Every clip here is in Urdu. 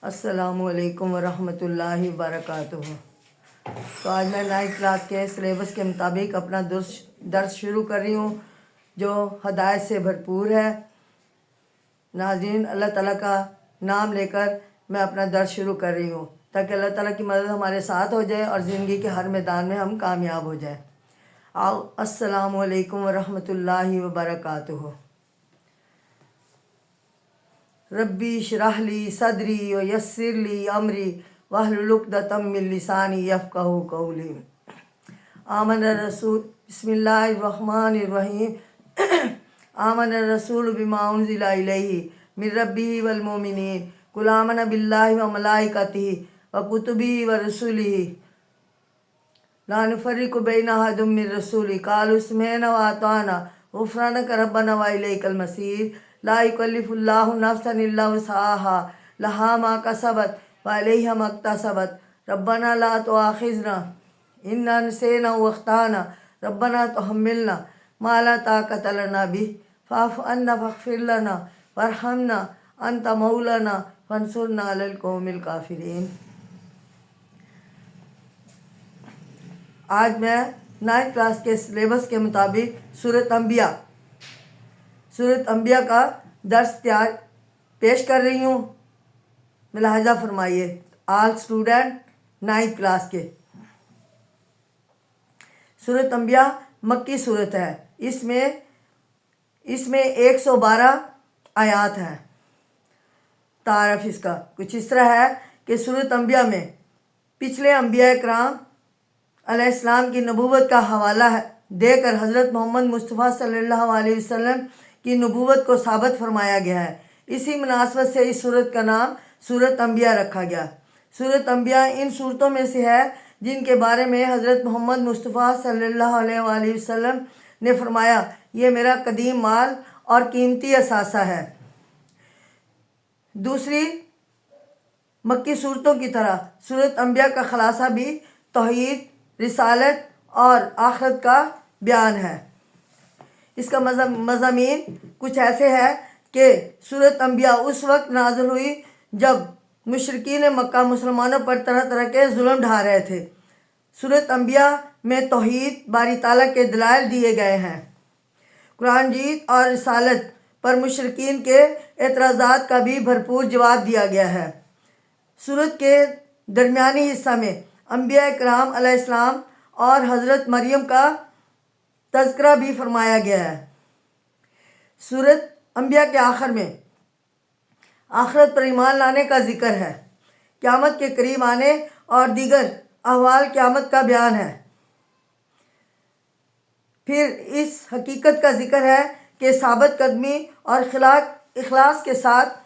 السلام علیکم ورحمۃ اللہ وبرکاتہ۔ تو آج میں 9 کلاس کے سلیبس کے مطابق اپنا درس شروع کر رہی ہوں جو ہدایت سے بھرپور ہے۔ ناظرین، اللہ تعالیٰ کا نام لے کر میں اپنا درس شروع کر رہی ہوں تاکہ اللہ تعالیٰ کی مدد ہمارے ساتھ ہو جائے اور زندگی کے ہر میدان میں ہم کامیاب ہو جائیں۔ السلام علیکم ورحمۃ اللہ وبرکاتہ۔ ربی اشرح لی صدری ویسر لی امری واحلل عقدۃ من لسانی یفقہوا قولی۔ آمن الرسول بسم اللہ الرحمن الرحیم آمن الرسول بما انزل الیہ من ربہ والمؤمنین قل آمنا باللہ وملائکتہ وکتبہ ورسلہ لا نفرق بین احد من رسلہ قالوا سمعنا واطعنا غفرانک ربنا والیک المصیر۔ لا یکلف اللہ نفسا الا وسعها لها ما کسبت وعلیہا ما اکتسبت ربنا لا تؤاخذنا ان نسینا واخطأنا ربنا تحملنا ما لا طاقة لنا به فاعف عنا واغفر لنا وارحمنا انت مولانا فانصرنا علی القوم الکافرین۔ آج میں 9 کلاس کے سلیبس کے مطابق سورۃ انبیاء کا درس پیش کر رہی ہوں۔ ملاحظہ فرمائیے آل اسٹوڈنٹ 9 کلاس کے۔ سورۃ انبیاء مکی سورت ہے۔ اس میں 112 آیات ہیں۔ تعارف اس کا کچھ اس طرح ہے کہ سورۃ انبیاء میں پچھلے انبیاء کرام علیہ السلام کی نبوت کا حوالہ دے کر حضرت محمد مصطفیٰ صلی اللہ علیہ وسلم کی نبوت کو ثابت فرمایا گیا ہے۔ اسی مناسبت سے اس سورت کا نام سورۃ انبیاء رکھا گیا۔ سورۃ انبیاء ان سورتوں میں سے ہے جن کے بارے میں حضرت محمد مصطفیٰ صلی اللہ علیہ وآلہ وسلم نے فرمایا یہ میرا قدیم مال اور قیمتی اثاثہ ہے۔ دوسری مکی صورتوں کی طرح سورۃ انبیاء کا خلاصہ بھی توحید، رسالت اور آخرت کا بیان ہے۔ اس کا مضامین کچھ ایسے ہے کہ سورۃ انبیاء اس وقت نازل ہوئی جب مشرکین مکہ مسلمانوں پر طرح طرح کے ظلم ڈھا رہے تھے۔ سورۃ انبیاء میں توحید، باری تعالیٰ کے دلائل دیے گئے ہیں۔ قرآن جیت اور رسالت پر مشرکین کے اعتراضات کا بھی بھرپور جواب دیا گیا ہے۔ سورت کے درمیانی حصہ میں انبیاء کرام علیہ السلام اور حضرت مریم کا تذکرہ بھی فرمایا گیا ہے۔ سورت انبیاء کے آخر میں آخرت پر ایمان لانے کا ذکر ہے، قیامت کے قریب آنے اور دیگر احوال قیامت کا بیان ہے۔ پھر اس حقیقت کا ذکر ہے کہ ثابت قدمی اور اخلاص کے ساتھ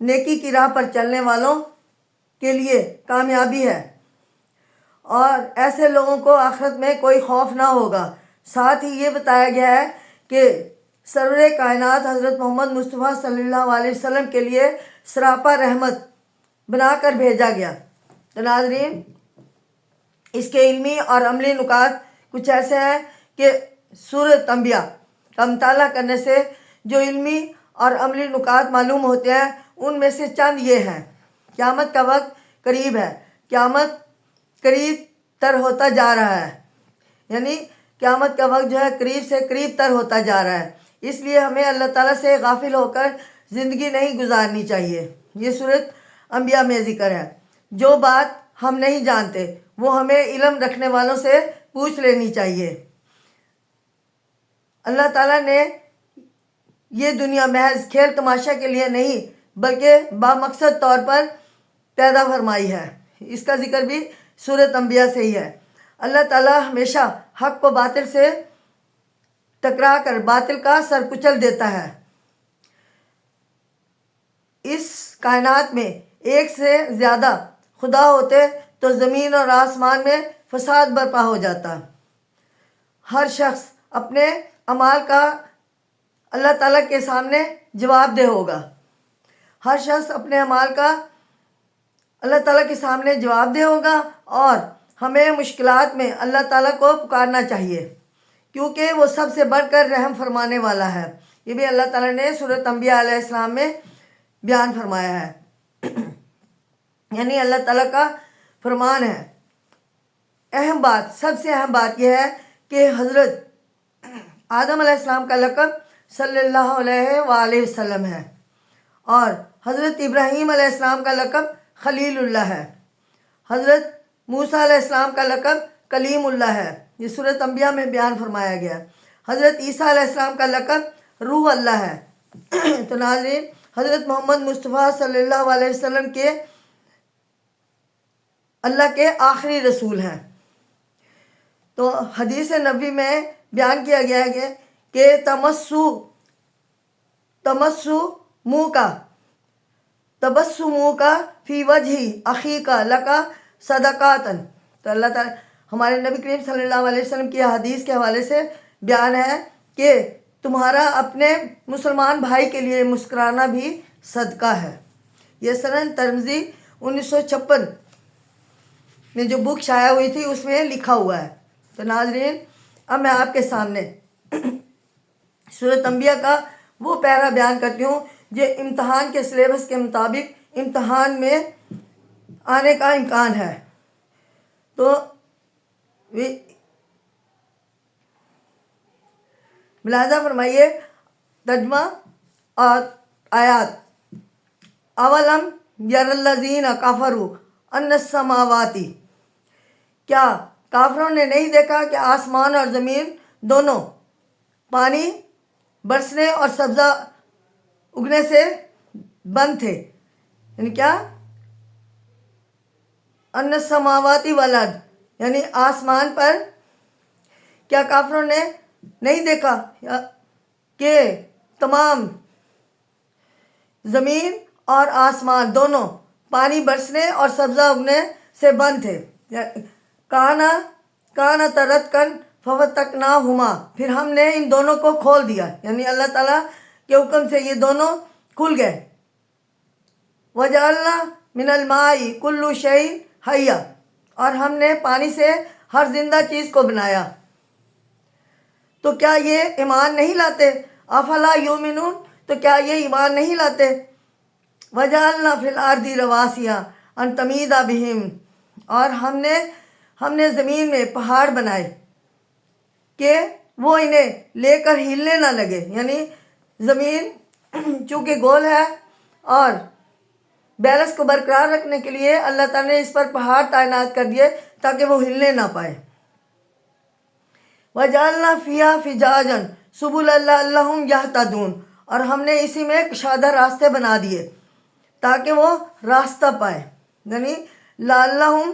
نیکی کی راہ پر چلنے والوں کے لیے کامیابی ہے اور ایسے لوگوں کو آخرت میں کوئی خوف نہ ہوگا۔ ساتھ ہی یہ بتایا گیا ہے کہ سرور کائنات حضرت محمد مصطفیٰ صلی اللہ علیہ وسلم کے لیے سراپا رحمت بنا کر بھیجا گیا۔ تو ناظرین، اس کے علمی اور عملی نکات کچھ ایسے ہیں کہ سورۃ انبیاء کا مطالعہ کرنے سے جو علمی اور عملی نکات معلوم ہوتے ہیں ان میں سے چند یہ ہیں۔ قیامت کا وقت قریب ہے۔ قیامت قریب تر ہوتا جا رہا ہے، یعنی قیامت کا وقت جو ہے قریب سے قریب تر ہوتا جا رہا ہے۔ اس لیے ہمیں اللہ تعالیٰ سے غافل ہو کر زندگی نہیں گزارنی چاہیے۔ یہ سورۃ انبیاء میں ذکر ہے۔ جو بات ہم نہیں جانتے وہ ہمیں علم رکھنے والوں سے پوچھ لینی چاہیے۔ اللہ تعالیٰ نے یہ دنیا محض کھیل تماشا کے لیے نہیں بلکہ بامقصد طور پر پیدا فرمائی ہے۔ اس کا ذکر بھی سورۃ انبیاء سے ہی ہے۔ اللہ تعالیٰ ہمیشہ حق کو باطل سے ٹکرا کر باطل کا سر کچل دیتا ہے۔ اس کائنات میں ایک سے زیادہ خدا ہوتے تو زمین اور آسمان میں فساد برپا ہو جاتا۔ ہر شخص اپنے اعمال کا اللہ تعالیٰ کے سامنے جواب دہ ہوگا۔ ہر شخص اپنے اعمال کا اللہ تعالیٰ کے سامنے جواب دہ ہوگا اور ہمیں مشکلات میں اللہ تعالیٰ کو پکارنا چاہیے کیونکہ وہ سب سے بڑھ کر رحم فرمانے والا ہے۔ یہ بھی اللہ تعالیٰ نے سورۃ انبیاء علیہ السلام میں بیان فرمایا ہے۔ یعنی اللہ تعالیٰ کا فرمان ہے۔ اہم بات، سب سے اہم بات یہ ہے کہ حضرت آدم علیہ السلام کا لقب صلی اللہ علیہ وآلہ وسلم ہے، اور حضرت ابراہیم علیہ السلام کا لقب خلیل اللہ ہے۔ حضرت موسیٰ علیہ السلام کا لقب کلیم اللہ ہے، یہ سورۃ انبیاء میں بیان فرمایا گیا۔ حضرت عیسیٰ علیہ السلام کا لقب روح اللہ ہے۔ تو ناظرین، حضرت محمد مصطفیٰ صلی اللہ علیہ وسلم کے اللہ کے آخری رسول ہیں۔ تو حدیث نبوی میں بیان کیا گیا ہے کہ تبسمو کا فی وجہی اخی کا لکا صدقاتن۔ تو اللہ تعالیٰ ہمارے نبی کریم صلی اللہ علیہ وسلم کی حدیث کے حوالے سے بیان ہے کہ تمہارا اپنے مسلمان بھائی کے لیے مسکرانا بھی صدقہ ہے۔ یہ سنن ترمذی 1956 میں جو بک شائع ہوئی تھی اس میں لکھا ہوا ہے۔ تو ناظرین، اب میں آپ کے سامنے سورۃ انبیاء کا وہ پیرا بیان کرتی ہوں جو امتحان کے سلیبس کے مطابق امتحان میں آنے کا امکان ہے۔ تو ملاحظہ فرمائیے ترجمہ اور آیات۔ اولم یر الذین کفروا ان السماواتی، کیا کافروں نے نہیں دیکھا کہ آسمان اور زمین دونوں پانی برسنے اور سبزہ اگنے سے بند تھے؟ یعنی کیا؟ ان السماواتی والارض، یعنی آسمان پر کیا کافروں نے نہیں دیکھا کہ تمام زمین اور آسمان دونوں پانی برسنے اور سبزہ اگنے سے بند تھے؟ کانا ترتکن ففتقناہما، پھر ہم نے ان دونوں کو کھول دیا، یعنی اللہ تعالیٰ کے حکم سے یہ دونوں کھل گئے۔ وجعلنا من الماء کل شیء حی، اور ہم نے پانی سے ہر زندہ چیز کو بنایا۔ تو کیا یہ ایمان نہیں لاتے؟ افلا یؤمنون، تو کیا یہ ایمان نہیں لاتے؟ وجعلنا فی الارض رواسی ان تمید بہم، اور ہم نے زمین میں پہاڑ بنائے کہ وہ انہیں لے کر ہلنے نہ لگے، یعنی زمین چونکہ گول ہے اور بیلنس کو برقرار رکھنے کے لیے اللہ تعالیٰ نے اس پر پہاڑ تعینات کر دیے تاکہ وہ ہلنے نہ پائے۔ وَجَعَلْنَا فِيهَا فِجَاجًا سُبُلًا لَعَلَّهُمْ يَهْتَدُونَ، اور ہم نے اسی میں کشادہ راستے بنا دیے تاکہ وہ راستہ پائے، یعنی لَعَلَّهُمْ،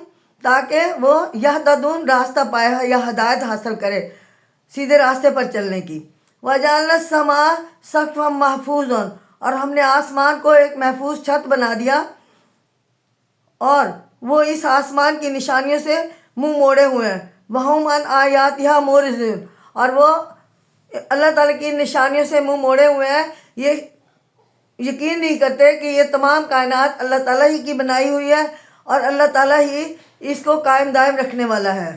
تاکہ وہ یہتدون راستہ پائے یا ہدایت حاصل کرے سیدھے راستے پر چلنے کی۔ وَجَعَلْنَا السَّمَاءَ سَقْفًا مَحْفُوظًا، اور ہم نے آسمان کو ایک محفوظ چھت بنا دیا، اور وہ اس آسمان کی نشانیوں سے منہ موڑے ہوئے ہیں۔ وَهُمْ عَنْ آیَاتِهَا مُعْرِضُونَ، اور وہ اللہ تعالیٰ کی نشانیوں سے منہ موڑے ہوئے ہیں، یہ یقین نہیں کرتے کہ یہ تمام کائنات اللہ تعالیٰ ہی کی بنائی ہوئی ہے اور اللہ تعالیٰ ہی اس کو قائم دائم رکھنے والا ہے۔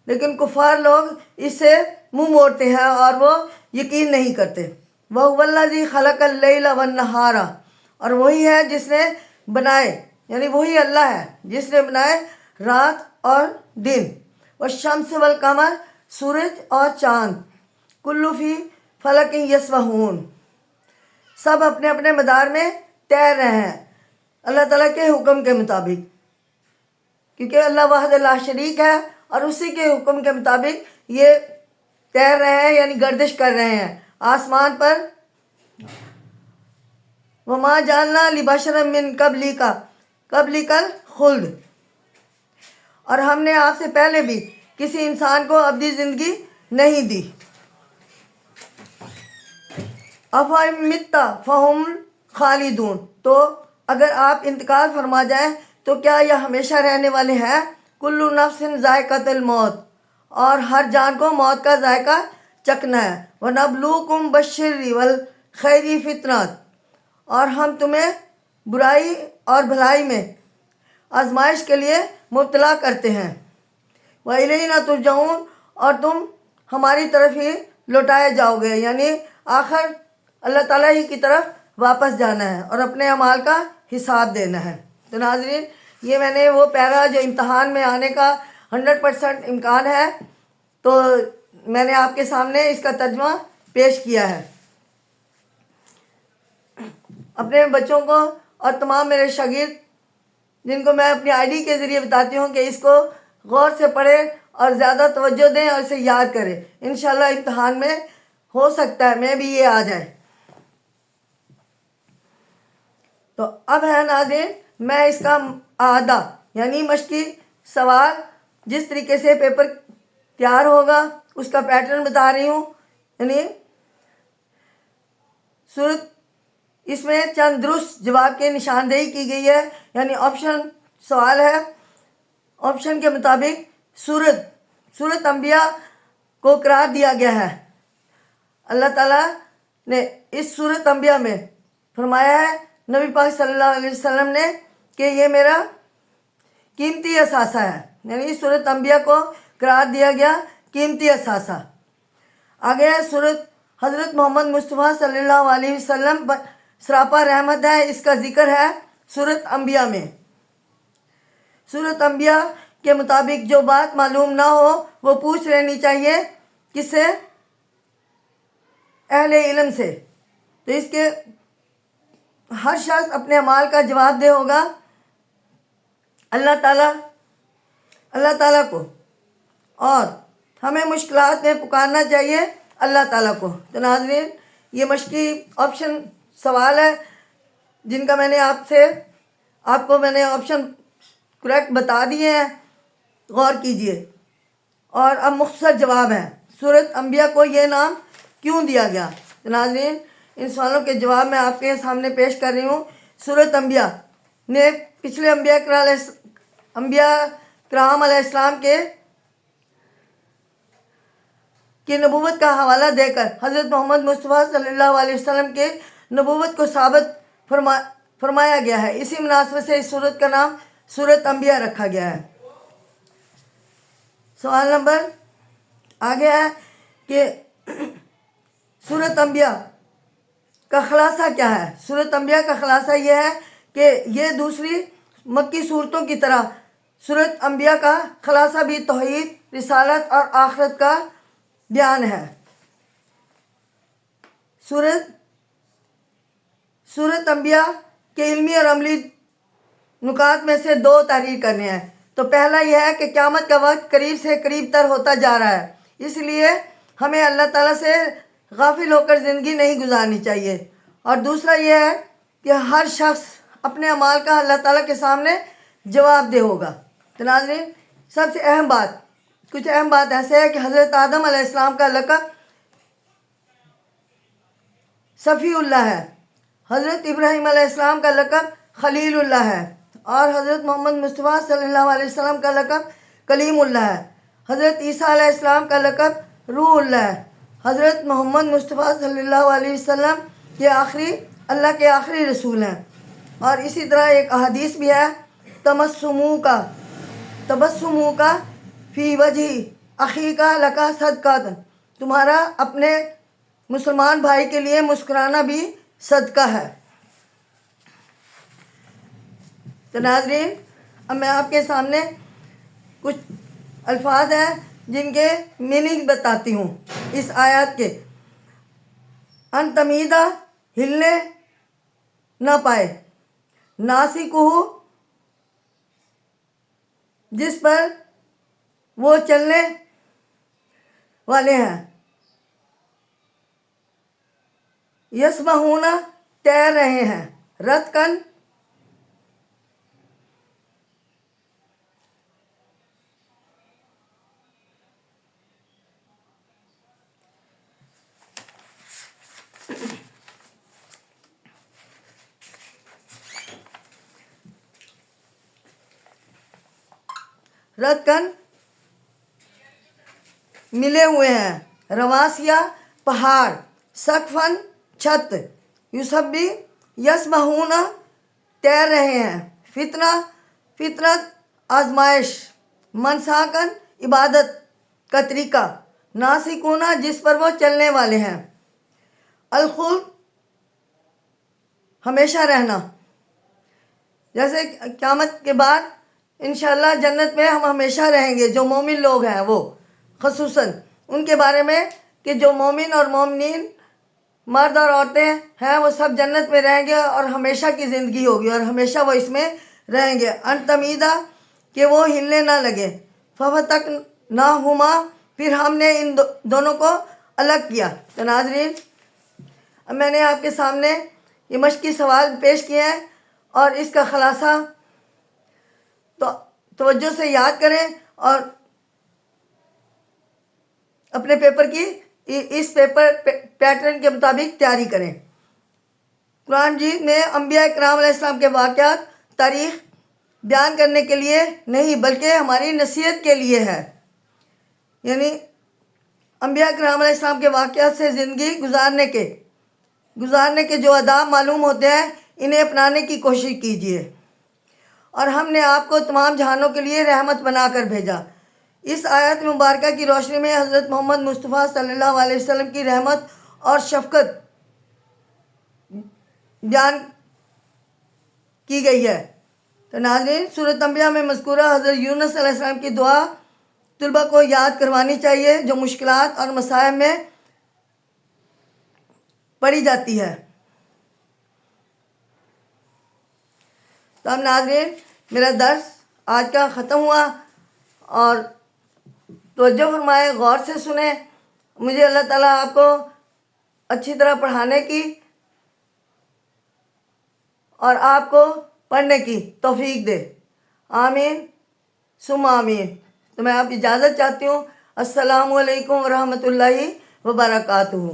لیکن کفار لوگ اس سے منہ موڑتے ہیں اور وہ یقین نہیں کرتے۔ وَهُوَ الَّذِي خَلَقَ اللَّيْلَ وَالنَّهَارَ، اور وہی ہے جس نے بنائے، یعنی وہی اللہ ہے جس نے بنائے رات اور دن۔ وَالشَّمْسِ وَالْقَمَرِ، سورج اور چاند، كُلٌّ فِي فَلَكٍ يَسْبَحُونَ، سب اپنے اپنے مدار میں تیر رہے ہیں اللہ تعالیٰ کے حکم کے مطابق، کیونکہ اللہ واحد لا شریک ہے اور اسی کے حکم کے مطابق یہ تیر رہے ہیں، یعنی گردش کر رہے ہیں آسمان پر۔ وَمَا جَعَلْنَا لِبَشَرٍ مِّن قَبْلِكَ الْخُلْدَ، اور ہم نے آپ سے پہلے بھی کسی انسان کو ابدی زندگی نہیں دی۔ أَفَإِن مِتَّ فَهُمُ الْخَالِدُونَ، تو اگر آپ انتقال فرما جائیں تو کیا یہ ہمیشہ رہنے والے ہیں؟ كُلُّ نَفْسٍ ذَائِقَةُ الْمَوْتِ، اور ہر جان کو موت کا ذائقہ چکھنا ہے۔ وَنَبْلُوكُم بِالشَّرِّ وَالْخَيْرِ فِتْنَةً، اور ہم تمہیں برائی اور بھلائی میں آزمائش کے لیے مبتلا کرتے ہیں۔ وَإِلَيْنَا تُرْجَعُونَ، اور تم ہماری طرف ہی لوٹائے جاؤ گے، یعنی آخر اللہ تعالیٰ ہی کی طرف واپس جانا ہے اور اپنے اعمال کا حساب دینا ہے۔ تو ناظرین یہ میں نے وہ پیرا جو امتحان میں آنے کا 100% امکان ہے تو میں نے آپ کے سامنے اس کا ترجمہ پیش کیا ہے. اپنے بچوں کو اور تمام میرے شاگرد جن کو میں اپنی آئی ڈی کے ذریعے بتاتی ہوں کہ اس کو غور سے پڑھیں اور زیادہ توجہ دیں اور اسے یاد کریں. انشاءاللہ امتحان میں ہو سکتا ہے میں بھی یہ آ جائے. تو اب ہے ناظرین میں اس کا اعادہ یعنی مشقی سوال جس طریقے سے پیپر تیار ہوگا اس کا پیٹرن بتا رہی ہوں. یعنی صورت اس میں چند درست جواب کی نشاندہی کی گئی ہے. یعنی آپشن سوال ہے. آپشن کے مطابق سورت انبیاء کو قرار دیا گیا ہے. اللہ تعالیٰ نے اس سورت انبیاء میں فرمایا ہے نبی پاک صلی اللہ علیہ وسلم نے کہ یہ میرا قیمتی اثاثہ ہے. یعنی اس سورت انبیاء کو قرار دیا گیا قیمتی اثاثہ. آگے ہے سورت حضرت محمد مصطفیٰ صلی اللہ علیہ وسلم پر سراپا رحمت ہے. اس کا ذکر ہے سورت انبیاء میں. سورت انبیاء کے مطابق جو بات معلوم نہ ہو وہ پوچھ لینی چاہیے کس سے؟ اہل علم سے. تو اس کے ہر شخص اپنے اعمال کا جواب دہ ہوگا اللہ تعالیٰ کو اور ہمیں مشکلات میں پکارنا چاہیے اللہ تعالیٰ کو. تو ناظرین یہ مشقی آپشن سوال ہے جن کا میں نے آپ کو میں نے آپشن کریکٹ بتا دیے ہیں. غور کیجئے. اور اب مختصر جواب ہے سورت انبیاء کو یہ نام کیوں دیا گیا. تو ناظرین ان سوالوں کے جواب میں آپ کے سامنے پیش کر رہی ہوں. سورت انبیاء نے پچھلے انبیاء کرام علیہ السلام کی نبوت کا حوالہ دے کر حضرت محمد مصطفیٰ صلی اللہ علیہ وسلم کے نبوت کو ثابت فرمایا گیا ہے. اسی مناسبت سے اس سورت کا نام سورت انبیاء رکھا گیا ہے. سوال نمبر آگے ہے کہ سورت انبیاء کا خلاصہ کیا ہے. سورت انبیاء کا خلاصہ یہ ہے کہ یہ دوسری مکی صورتوں کی طرح سورت انبیاء کا خلاصہ بھی توحید، رسالت اور آخرت کا بیان ہے. سورت انبیاء کے علمی اور عملی نکات میں سے 2 تحریر کرنے ہیں. تو پہلا یہ ہے کہ قیامت کا وقت قریب سے قریب تر ہوتا جا رہا ہے، اس لیے ہمیں اللہ تعالیٰ سے غافل ہو کر زندگی نہیں گزارنی چاہیے. اور دوسرا یہ ہے کہ ہر شخص اپنے اعمال کا اللہ تعالیٰ کے سامنے جواب دہ ہوگا. تو ناظرین سب سے کچھ اہم بات ایسے ہے کہ حضرت آدم علیہ السلام کا لقب صفی اللہ ہے. حضرت ابراہیم علیہ السلام کا لقب خلیل اللہ ہے. اور حضرت محمد مصطفیٰ صلی اللہ علیہ وسلم کا لقب کلیم اللہ ہے. حضرت عیسیٰ علیہ السلام کا لقب روح اللہ ہے. حضرت محمد مصطفیٰ صلی اللہ علیہ وسلم اللہ کے آخری رسول ہیں. اور اسی طرح ایک احادیث بھی ہے تبسموں کا فی وجہ اخی کا لکا صدقہ. تمہارا اپنے مسلمان بھائی کے لیے مسکرانا بھی صدقہ ہے. تو ناظرین اب میں آپ کے سامنے کچھ الفاظ ہیں جن کے میننگ بتاتی ہوں اس آیات کے. ان تمیدہ ہلنے نہ پائے، ناسکہ جس پر وہ چلنے والے ہیں، یسبحون تیر رہے ہیں، رتقن ملے ہوئے ہیں، رواسیا پہاڑ، سقفن چھت، یوسبی یسبحون تیر رہے ہیں، فطرت آزمائش، منساکن عبادت کا طریقہ، ناسکون جس پر وہ چلنے والے ہیں، الخلد ہمیشہ رہنا، جیسے قیامت کے بعد انشاءاللہ جنت میں ہم ہمیشہ رہیں گے. جو مومن لوگ ہیں وہ خصوصاً ان کے بارے میں کہ جو مومن اور مومنین مرد اور عورتیں ہیں وہ سب جنت میں رہیں گے اور ہمیشہ کی زندگی ہوگی اور ہمیشہ وہ اس میں رہیں گے. انتمیدہ کہ وہ ہلنے نہ لگے. ففتق نہ ہما پھر ہم نے ان دونوں کو الگ کیا. تو ناظرین اب میں نے آپ کے سامنے یہ مشقی سوال پیش کیے ہیں اور اس کا خلاصہ تو توجہ سے یاد کریں اور اپنے پیپر کی اس پیپر پیٹرن کے مطابق تیاری کریں. قرآن مجید میں انبیاء کرام علیہ السلام کے واقعات تاریخ بیان کرنے کے لیے نہیں بلکہ ہماری نصیحت کے لیے ہے. یعنی انبیاء کرام علیہ السلام کے واقعات سے زندگی گزارنے کے جو آداب معلوم ہوتے ہیں انہیں اپنانے کی کوشش کیجیے. اور ہم نے آپ کو تمام جہانوں کے لیے رحمت بنا کر بھیجا. اس آیت مبارکہ کی روشنی میں حضرت محمد مصطفیٰ صلی اللہ علیہ وسلم کی رحمت اور شفقت بیان کی گئی ہے. تو ناظرین سورۃ انبیاء میں مذکورہ حضرت یونس علیہ السلام کی دعا طلبہ کو یاد کروانی چاہیے جو مشکلات اور مصائب میں پڑی جاتی ہے. تو اب ناظرین میرا درس آج کا ختم ہوا اور توجہ فرمائے غور سے سنیں. مجھے اللہ تعالیٰ آپ کو اچھی طرح پڑھانے کی اور آپ کو پڑھنے کی توفیق دے. آمین ثم آمین. تو میں آپ اجازت چاہتی ہوں. السلام علیکم ورحمۃ اللہ وبرکاتہ.